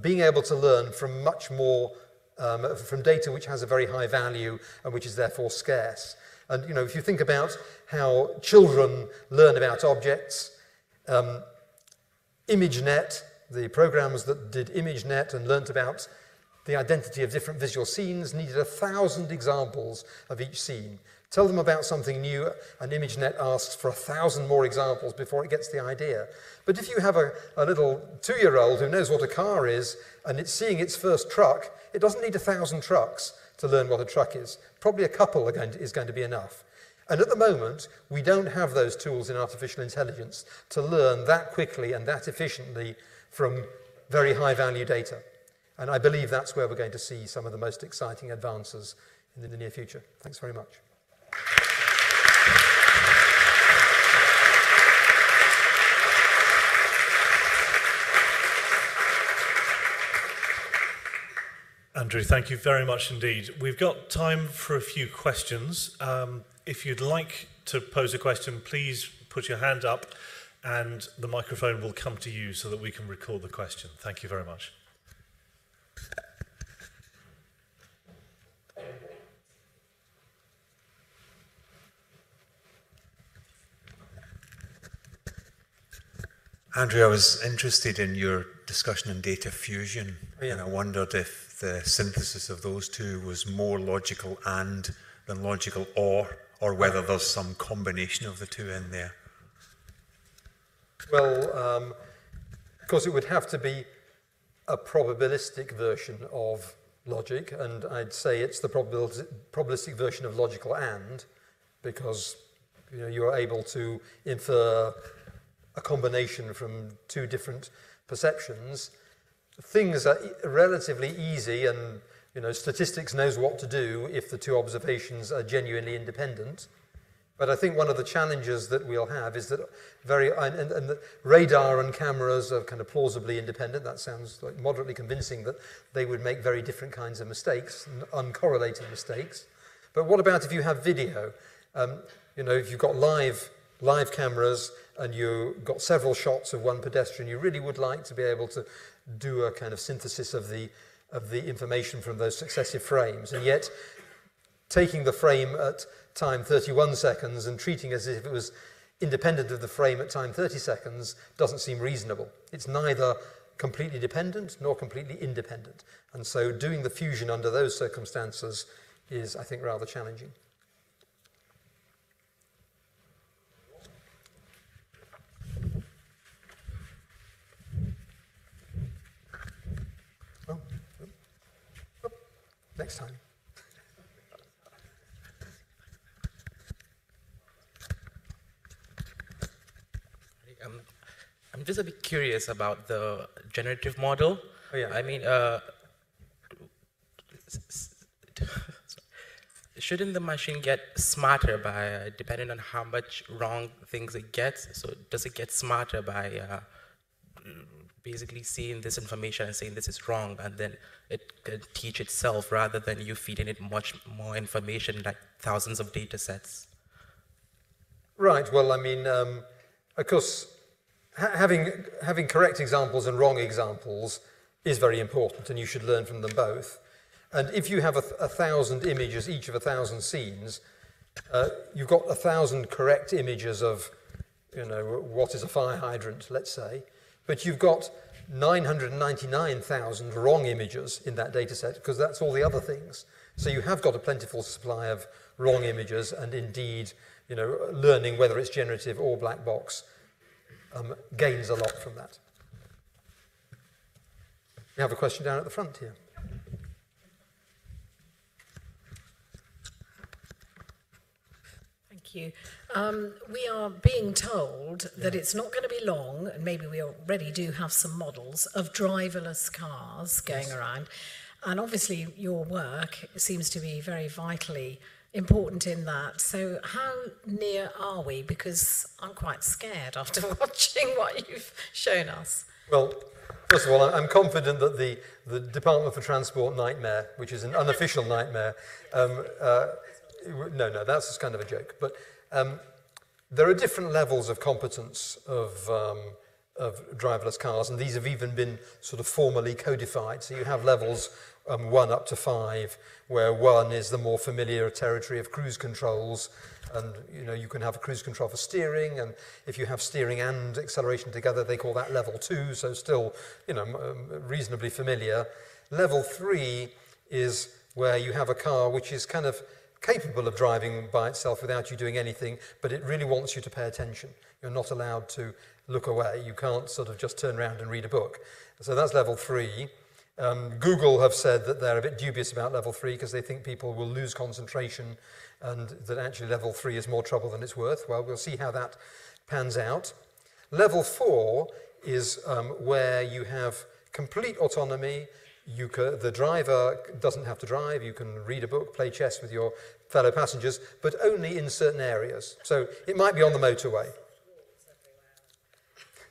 being able to learn from much more, from data which has a very high value and which is therefore scarce. And, you know, if you think about how children learn about objects, ImageNet, the programs that did ImageNet and learnt about the identity of different visual scenes, needed 1,000 examples of each scene. Tell them about something new, and ImageNet asks for 1,000 more examples before it gets the idea. But if you have a little 2-year-old who knows what a car is, and it's seeing its first truck, it doesn't need 1,000 trucks to learn what a truck is. Probably a couple is going to be enough. And at the moment, we don't have those tools in artificial intelligence to learn that quickly and that efficiently from very high-value data. And I believe that's where we're going to see some of the most exciting advances in the near future. Thanks very much. Andrew, thank you very much indeed. We've got time for a few questions. If you'd like to pose a question, please put your hand up and the microphone will come to you so that we can record the question. Thank you very much. Andrew, I was interested in your discussion on data fusion, and I wondered if the synthesis of those two was more logical and than logical or whether there's some combination of the two in there. Well, of course, it would have to be a probabilistic version of logic, and I'd say it's the probabilistic version of logical and, because you are able to infer a combination from two different perceptions. Things are relatively easy, and statistics knows what to do if the two observations are genuinely independent. But I think one of the challenges that we'll have is that and the radar and cameras are kind of plausibly independent. That sounds like moderately convincing that they would make very different kinds of mistakes, uncorrelated mistakes. But what about if you have video? If you've got live cameras and you've got several shots of one pedestrian, you really would like to be able to do a kind of synthesis of the information from those successive frames, and yet taking the frame at time 31 seconds and treating as if it was independent of the frame at time 30 seconds doesn't seem reasonable. It's neither completely dependent nor completely independent. And so doing the fusion under those circumstances is, I think, rather challenging. Oh. Oh. Next time. I'm just a bit curious about the generative model. Oh, yeah. I mean, shouldn't the machine get smarter by, depending on how much wrong things it gets? So does it get smarter by basically seeing this information and saying this is wrong, and then it can teach itself rather than you feeding it much more information, like thousands of data sets? Right. Well, I mean, of course, having correct examples and wrong examples is very important, and you should learn from them both. And if you have 1,000 images, each of 1,000 scenes, you've got 1,000 correct images of, you know, what is a fire hydrant, let's say, but you've got 999,000 wrong images in that data set, because that's all the other things. So you have got a plentiful supply of wrong images, and indeed, you know, learning whether it's generative or black box gains a lot from that. We have a question down at the front here. Thank you. We are being told that it's not going to be long, and maybe we already do have some models of driverless cars going around. And obviously your work seems to be very vitally important in that. So how near are we? Because I'm quite scared after watching what you've shown us. Well, first of all, I'm confident that the Department for Transport nightmare, which is an unofficial nightmare, no, that's just kind of a joke. But there are different levels of competence of driverless cars, and these have even been sort of formally codified. So you have levels 1 up to 5, where 1 is the more familiar territory of cruise controls, and you know you can have a cruise control for steering, and if you have steering and acceleration together, they call that level 2. So still, you know, reasonably familiar. Level 3 is where you have a car which is kind of capable of driving by itself without you doing anything, but it really wants you to pay attention. You're not allowed to look away. You can't sort of just turn around and read a book. So that's level 3. Google have said that they're a bit dubious about level 3 because they think people will lose concentration, and that actually level 3 is more trouble than it's worth. Well, we'll see how that pans out. Level 4 is where you have complete autonomy. The driver doesn't have to drive. You can read a book, play chess with your fellow passengers, but only in certain areas. So it might be on the motorway.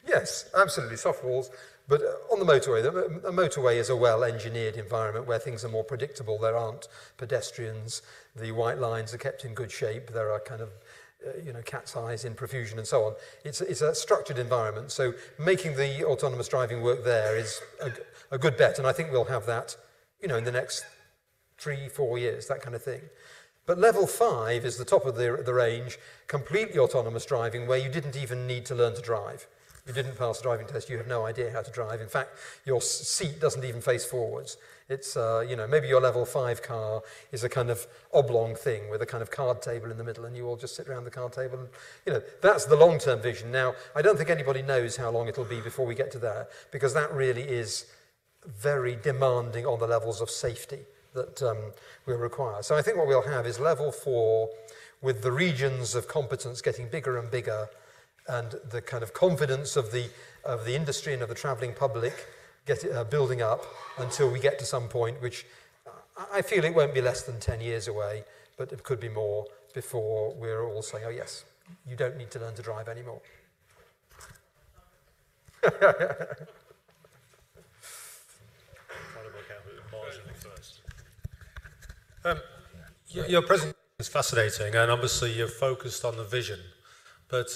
Yes, absolutely, soft walls. But on the motorway, a motorway is a well-engineered environment where things are more predictable. There aren't pedestrians. The white lines are kept in good shape. There are kind of, you know, cat's eyes in profusion and so on. It's a structured environment. So making the autonomous driving work there is a good bet. And I think we'll have that, you know, in the next 3-4 years, that kind of thing. But level 5 is the top of the range, completely autonomous driving, where you didn't even need to learn to drive. You didn't pass the driving test, you have no idea how to drive. In fact, your seat doesn't even face forwards. It's, you know, maybe your level 5 car is a kind of oblong thing with a kind of card table in the middle, and you all just sit around the card table. And, you know, that's the long-term vision. Now, I don't think anybody knows how long it'll be before we get to there, because that really is very demanding on the levels of safety that we'll require. So I think what we'll have is level 4 with the regions of competence getting bigger and bigger, and the kind of confidence of the industry and of the travelling public building up until we get to some point, which I feel it won't be less than 10 years away, but it could be more before we're all saying, oh yes, you don't need to learn to drive anymore. Trying to work out who marginally first. Your presentation is fascinating, and obviously you're focused on the vision. But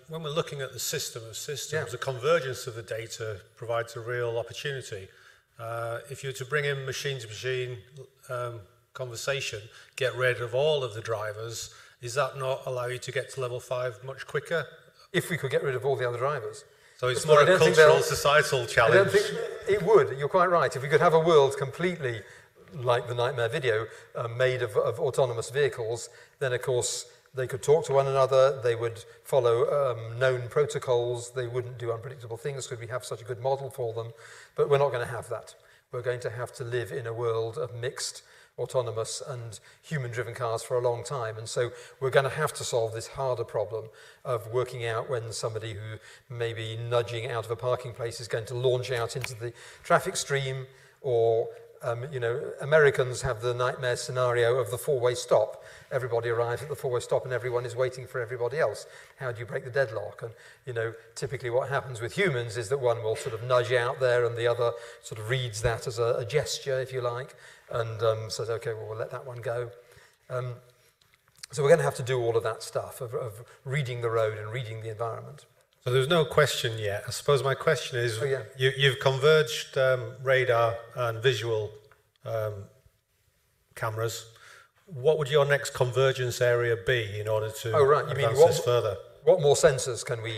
when we're looking at the system of systems, the convergence of the data provides a real opportunity. If you were to bring in machine-to-machine conversation, get rid of all of the drivers, Is that not allow you to get to level 5 much quicker? If we could get rid of all the other drivers. So it's more a cultural, societal challenge. I don't think it would. You're quite right. If we could have a world completely like the Nightmare video, made of autonomous vehicles, then of course they could talk to one another, they would follow known protocols, they wouldn't do unpredictable things because we have such a good model for them. But we're not going to have that. We're going to have to live in a world of mixed autonomous and human-driven cars for a long time. And so we're going to have to solve this harder problem of working out when somebody who may be nudging out of a parking place is going to launch out into the traffic stream, or you know, Americans have the nightmare scenario of the four-way stop. Everybody arrives at the four-way stop and everyone is waiting for everybody else. How do you break the deadlock? And, you know, typically what happens with humans is that one will sort of nudge out there and the other sort of reads that as a gesture, if you like, and says, okay, well, we'll let that one go. So we're going to have to do all of that stuff of reading the road and reading the environment. So there's no question yet. I suppose my question is, you've converged radar and visual cameras. What would your next convergence area be in order to advance this further? What more sensors can we...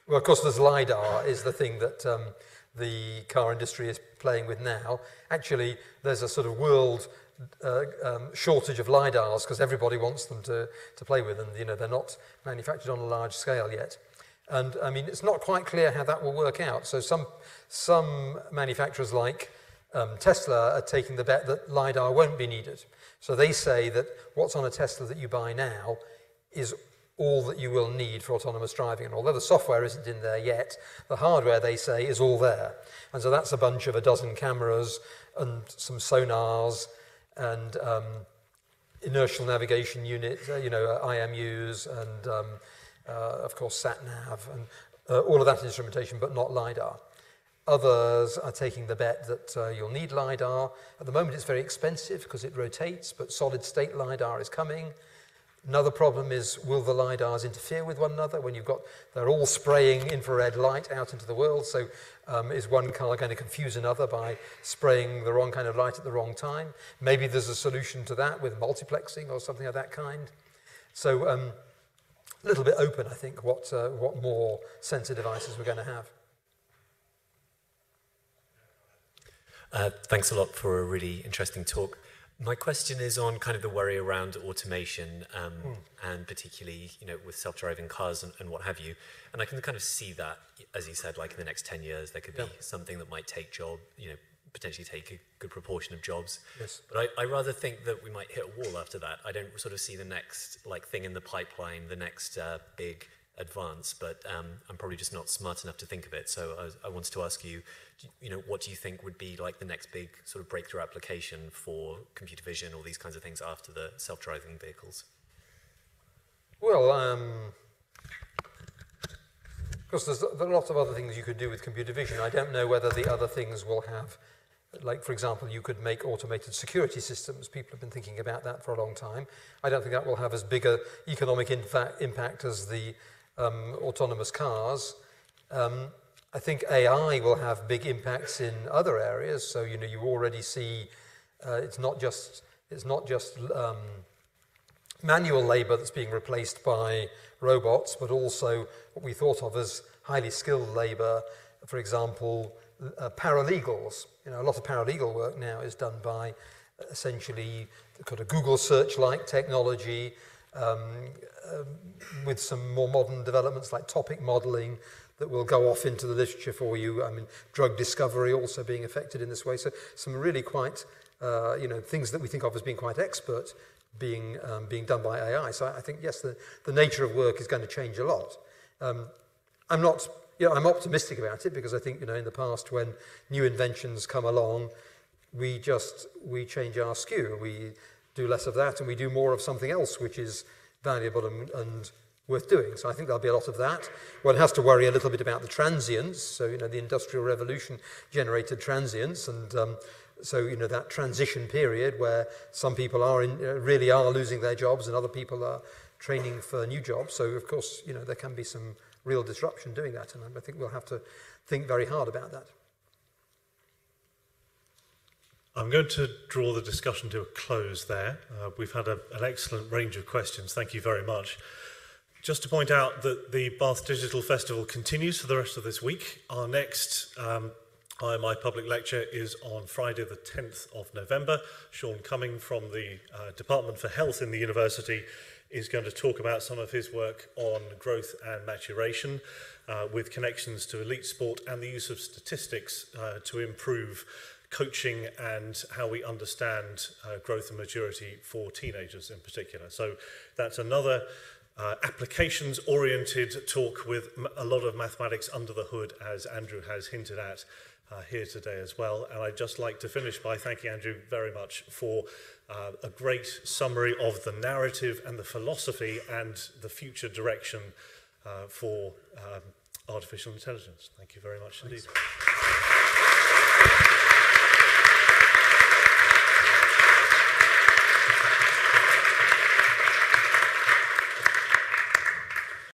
Well, of course, there's LiDAR is the thing that the car industry is playing with now. Actually, there's a sort of world shortage of LiDARs because everybody wants them to play with, and, you know, they're not manufactured on a large scale yet. And I mean, it's not quite clear how that will work out. So some manufacturers like Tesla are taking the bet that LiDAR won't be needed. So they say that what's on a Tesla that you buy now is all that you will need for autonomous driving. And although the software isn't in there yet, the hardware, they say, is all there. And so that's a bunch of a dozen cameras and some sonars and inertial navigation units, you know, IMUs, and of course sat-nav, and all of that instrumentation, but not LiDAR. Others are taking the bet that you'll need LiDAR. At the moment it's very expensive because it rotates, but solid-state LiDAR is coming. Another problem is, will the LiDARs interfere with one another when they're all spraying infrared light out into the world? So is one car going to confuse another by spraying the wrong kind of light at the wrong time? Maybe there's a solution to that with multiplexing or something of that kind. So a little bit open, I think, what more sensor devices we're going to have. Thanks a lot for a really interesting talk. My question is on kind of the worry around automation, and particularly, you know, with self-driving cars and what have you. And I can kind of see that, as you said, like in the next 10 years, there could be something that might take potentially take a good proportion of jobs. Yes. But I rather think that we might hit a wall after that. I don't sort of see the next thing in the pipeline, the next big advance, but I'm probably just not smart enough to think of it. So I wanted to ask you, you know, what do you think would be like the next big sort of breakthrough application for computer vision or these kinds of things after the self-driving vehicles? Well, of course, there's a lot of other things you could do with computer vision. I don't know whether the other things will have, like, for example, you could make automated security systems. People have been thinking about that for a long time. I don't think that will have as big an economic impact as the autonomous cars. I think AI will have big impacts in other areas. So, you know, you already see it's not just manual labor that's being replaced by robots, but also what we thought of as highly skilled labor. For example, paralegals. You know, a lot of paralegal work now is done by essentially kind of Google search-like technology, with some more modern developments like topic modeling that will go off into the literature for you. I mean, drug discovery also being affected in this way. So some really quite, you know, things that we think of as being quite expert being done by AI. So I think, yes, the nature of work is going to change a lot. I'm optimistic about it because I think, you know, in the past when new inventions come along, we change our skew. We do less of that and we do more of something else which is valuable and worth doing. So I think there'll be a lot of that. One has to worry a little bit about the transients. So, you know, the Industrial Revolution generated transients, and so, you know, that transition period where some people really are losing their jobs and other people are training for new jobs. So, of course, you know, there can be some real disruption doing that, and I think we'll have to think very hard about that. I'm going to draw the discussion to a close there. We've had an excellent range of questions. Thank you very much. Just to point out that the Bath Digital Festival continues for the rest of this week. Our next IMI public lecture is on Friday the 10th of November. Sean Cumming from the Department for Health in the university is going to talk about some of his work on growth and maturation with connections to elite sport and the use of statistics to improve coaching and how we understand growth and maturity for teenagers in particular. So that's another applications-oriented talk with a lot of mathematics under the hood, as Andrew has hinted at here today as well. And I'd just like to finish by thanking Andrew very much for a great summary of the narrative and the philosophy and the future direction for artificial intelligence. Thank you very much indeed.